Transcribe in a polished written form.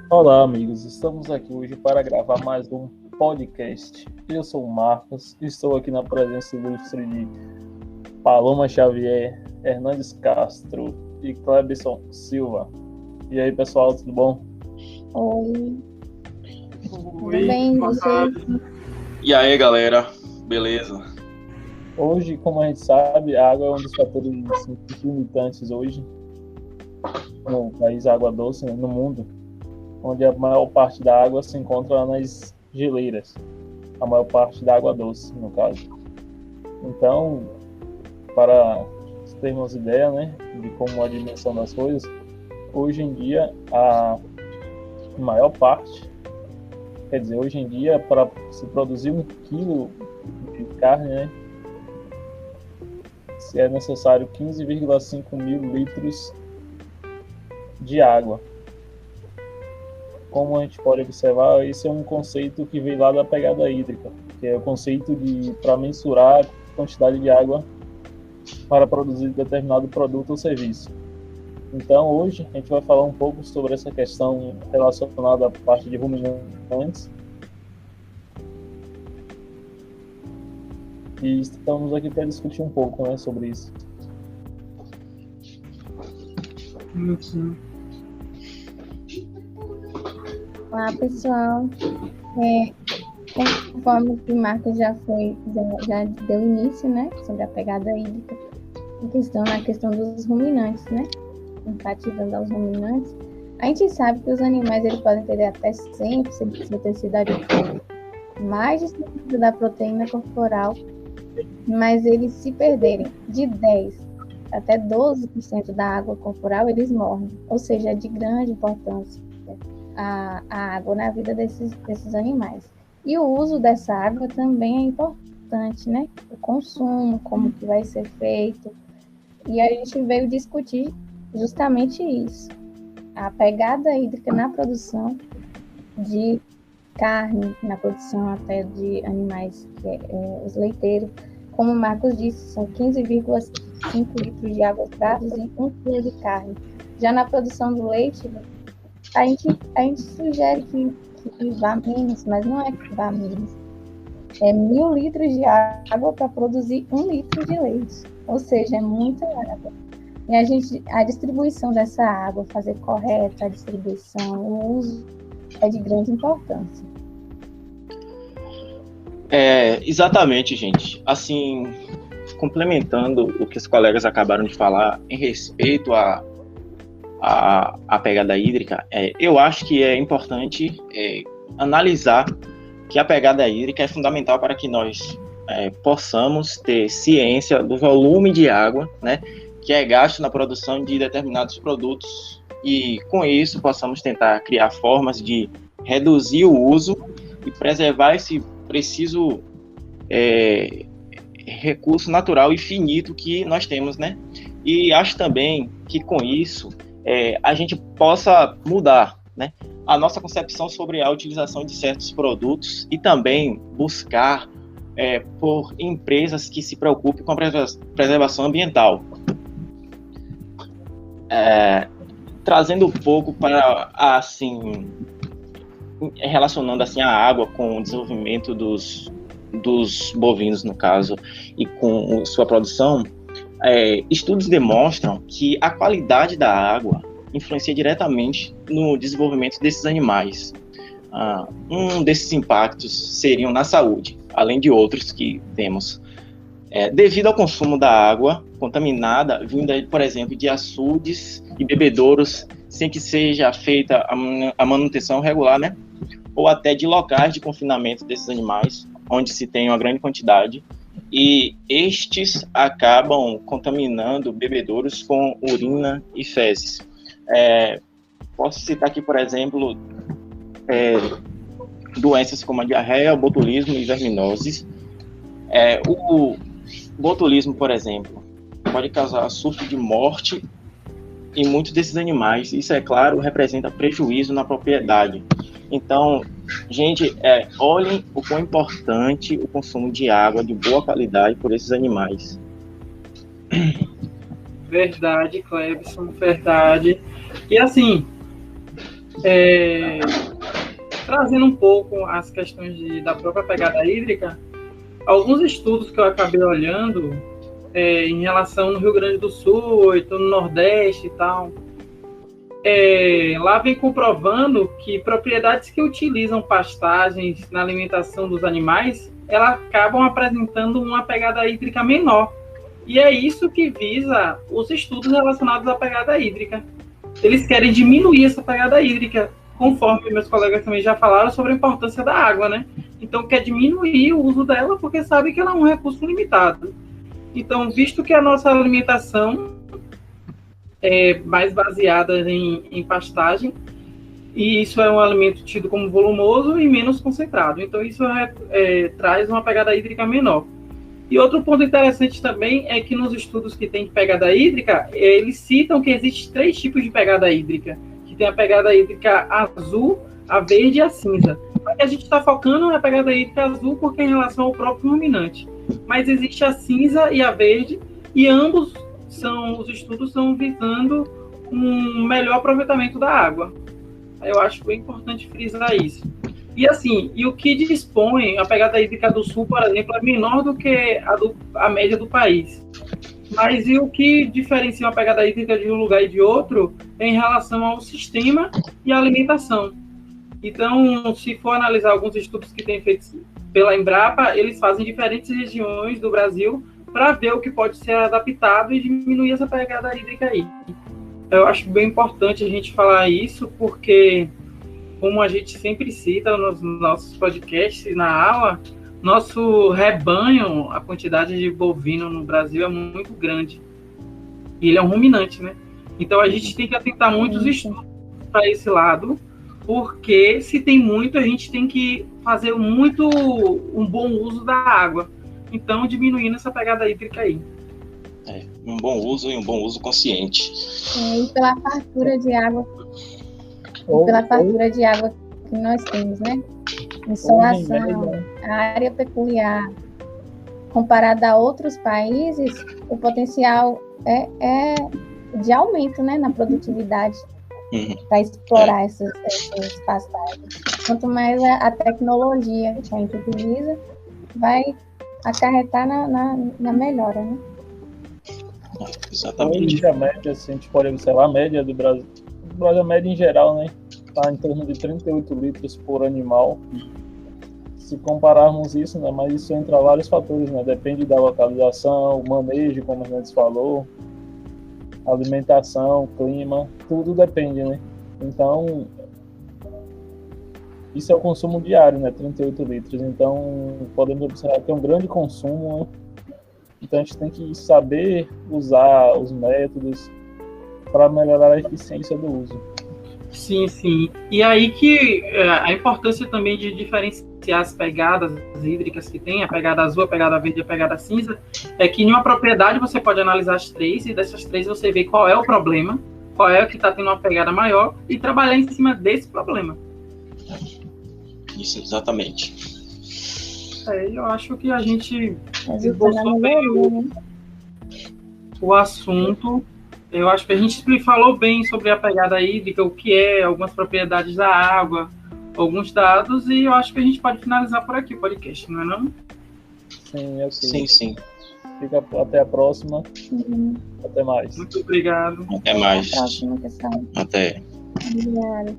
Olá, amigos. Estamos aqui hoje para gravar mais um podcast. Eu sou o Marcos e estou aqui na presença ilustre de Paloma Xavier, Hernandes Castro e Clebson Silva. E aí, pessoal, tudo bom? Oi. Tudo bem, vocês? E aí, galera, beleza? Hoje, como a gente sabe, a água é um dos fatores limitantes hoje no país água doce, no mundo, onde a maior parte da água se encontra nas geleiras, a maior parte da água doce, no caso. Então, para termos ideia, né, de como a dimensão das coisas, hoje em dia a maior parte, quer dizer, hoje em dia para se produzir 1 quilo de carne, né, é necessário 15,5 mil litros de água. Como a gente pode observar, esse é um conceito que veio lá da pegada hídrica, que é o conceito de para mensurar a quantidade de água para produzir determinado produto ou serviço. Então, hoje a gente vai falar um pouco sobre essa questão relacionada à parte de ruminantes. E estamos aqui para discutir um pouco, né, sobre isso. Olá, pessoal. Conforme o Marcos já deu início, né, sobre a pegada hídrica, na questão dos ruminantes, né, enfatizando aos ruminantes, a gente sabe que os animais eles podem ter até 100% de densidade mais de 100% da proteína corporal, mas eles se perderem de 10 até 12% da água corporal, eles morrem. Ou seja, é de grande importância a água na vida desses animais. E o uso dessa água também é importante, né? O consumo, como que vai ser feito. E a gente veio discutir justamente isso. A pegada hídrica na produção de carne, na produção até de animais, os leiteiros. Como o Marcos disse, são 15,5 litros de água dados e 1 quilo de carne. Já na produção do leite, a gente sugere que vá menos, mas não é que vá menos. É 1.000 litros de água para produzir 1 litro de leite. Ou seja, é muita água. E a distribuição dessa água, fazer correta a distribuição, o uso é de grande importância. Exatamente, gente. Assim, complementando o que os colegas acabaram de falar em respeito à pegada hídrica, eu acho que é importante analisar que a pegada hídrica é fundamental para que nós possamos ter ciência do volume de água, né, que é gasto na produção de determinados produtos e, com isso, possamos tentar criar formas de reduzir o uso e preservar esse preciso recurso natural e finito que nós temos, né? E acho também que com isso a gente possa mudar, né, a nossa concepção sobre a utilização de certos produtos e também buscar por empresas que se preocupem com a preservação ambiental. Trazendo um pouco para, assim, relacionando assim a água com o desenvolvimento dos bovinos, no caso, e com sua produção, estudos demonstram que a qualidade da água influencia diretamente no desenvolvimento desses animais. Um desses impactos seriam na saúde, além de outros que temos. Devido ao consumo da água contaminada, vinda, por exemplo, de açudes e bebedouros, sem que seja feita a manutenção regular, né? Ou até de locais de confinamento desses animais, onde se tem uma grande quantidade, e estes acabam contaminando bebedouros com urina e fezes. Posso citar aqui, por exemplo, doenças como a diarreia, o botulismo e verminoses. O botulismo, por exemplo, pode causar surto de morte em muitos desses animais. Isso, é claro, representa prejuízo na propriedade. Então, gente, olhem o quão importante o consumo de água de boa qualidade por esses animais. Verdade, Clebson, verdade. E assim, Trazendo um pouco as questões da própria pegada hídrica, alguns estudos que eu acabei olhando em relação no Rio Grande do Sul, então no Nordeste e tal, lá vem comprovando que propriedades que utilizam pastagens na alimentação dos animais, elas acabam apresentando uma pegada hídrica menor. E é isso que visa os estudos relacionados à pegada hídrica. Eles querem diminuir essa pegada hídrica, conforme meus colegas também já falaram sobre a importância da água, né? Então, quer diminuir o uso dela porque sabe que ela é um recurso limitado. Então, visto que a nossa alimentação é mais baseada em pastagem, e isso é um alimento tido como volumoso e menos concentrado. Então, isso traz uma pegada hídrica menor. E outro ponto interessante também é que nos estudos que tem de pegada hídrica, eles citam que existem 3 tipos de pegada hídrica, que tem a pegada hídrica azul, a verde e a cinza. Mas a gente está focando na pegada hídrica azul porque é em relação ao próprio ruminante. Mas existe a cinza e a verde, e ambos os estudos estão visando um melhor aproveitamento da água. Eu acho bem importante frisar isso. E assim, o que dispõe a pegada hídrica do sul, por exemplo, é menor do que a média do país. Mas e o que diferencia uma pegada hídrica de um lugar e de outro é em relação ao sistema e à alimentação. Então, se for analisar alguns estudos que têm feito pela Embrapa, eles fazem diferentes regiões do Brasil para ver o que pode ser adaptado e diminuir essa pegada hídrica aí. Eu acho bem importante a gente falar isso, porque, como a gente sempre cita nos nossos podcasts, na aula, nosso rebanho, a quantidade de bovino no Brasil é muito grande. E ele é um ruminante, né? Então, a gente tem que atentar muitos estudos para esse lado, porque se tem muito, a gente tem que fazer um bom uso da água. Então, diminuindo essa pegada hídrica aí. Um bom uso e um bom uso consciente. E pela fartura de água, que nós temos, né? Insolação, a área peculiar, comparada a outros países, o potencial é de aumento, né, na produtividade para explorar essas pastagens. Quanto mais a tecnologia que a gente utiliza, vai acarretar na melhora, né? Exatamente. Hoje a média, assim, a gente pode observar a média do Brasil. O Brasil, a média em geral, né? Está em torno de 38 litros por animal. Se compararmos isso, né? Mas isso entra vários fatores, né? Depende da localização, o manejo, como a gente falou, alimentação, clima, tudo depende, né? Então, isso é o consumo diário, né? 38 litros. Então, podemos observar que é um grande consumo, né? Então, a gente tem que saber usar os métodos para melhorar a eficiência do uso. Sim, sim. E aí que a importância também de diferenciar as pegadas hídricas que tem, a pegada azul, a pegada verde e a pegada cinza, é que em uma propriedade você pode analisar as 3, e dessas 3 você vê qual é o problema, qual é o que está tendo uma pegada maior, e trabalhar em cima desse problema. Isso, exatamente. Eu acho que a gente esboçou bem o assunto. Eu acho que a gente falou bem sobre a pegada hídrica, o que é, algumas propriedades da água, alguns dados, e eu acho que a gente pode finalizar por aqui o podcast, não é não? Sim, ok. Sim. Fica até a próxima. Até mais. Muito obrigado. Até mais. Até a próxima, pessoal. Até. Obrigada.